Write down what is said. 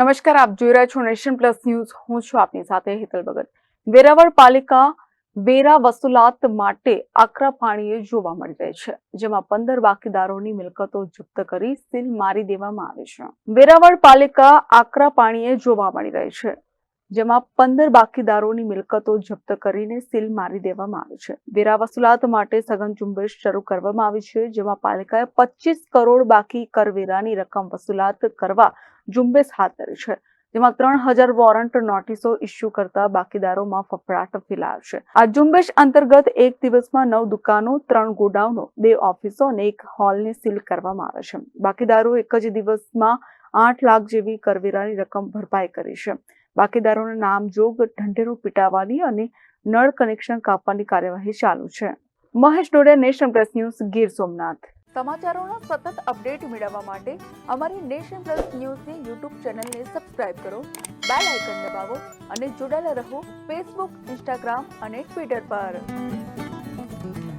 નમસ્કાર, આપ જોઈ રહ્યા છો નેશન પ્લસ ન્યૂઝ. હું છું આપની સાથે હેતલ ભગત. વેરાવળ પાલિકા વેરા વસૂલાત માટે આકરા પાણીએ જોવા મળી રહી છે, જેમાં 15 બાકીદારોની મિલકતો જપ્ત કરી સીલ મારી દેવામાં આવી છે. વેરાવળ પાલિકા આકરા પાણીએ જોવા મળી રહી છે, જેમાં 15 બાકીદારોની મિલકતો જપ્ત કરીને સીલ મારી દેવામાં આવી છે. વેરા વસૂલાત માટે સઘન ઝુંબેશ શરૂ કરવામાં આવી છે, જેમાં પાલિકાએ 25 કરોડ બાકી કરવેરાની રકમ વસૂલાત કરવા ઝુંબેશ હાથ ધરી છે, જેમાં 3000 વોરંટ નોટિસો ઇસ્યુ કરતા બાકીદારોમાં ફફડાટ ફેલાયો છે. આ ઝુંબેશ અંતર્ગત એક દિવસમાં 9 દુકાનો, 3 ગોડાઉનો, 2 ઓફિસો અને 1 હોલને સીલ કરવામાં આવે છે. બાકીદારો એક જ દિવસમાં 8 લાખ જેવી કરવેરાની રકમ ભરપાઈ કરી છે. બાકીદારોના નામજોગ ઢંઢેરો પીટાવવાની અને નળ કનેક્શન કાપવાની કાર્યવાહી ચાલુ છે. Mahesh Dodiya, nation plus news, Gir Somnath. સમાચારોના સતત અપડેટ મેળવવા માટે અમારી નેશન પ્લસ ન્યૂઝની યુટ્યુબ ચેનલને સબસ્ક્રાઇબ કરો, બેલ આઇકન દબાવો અને જોડાયેલા રહો ફેસબુક, ઇન્સ્ટાગ્રામ અને ટ્વિટર પર.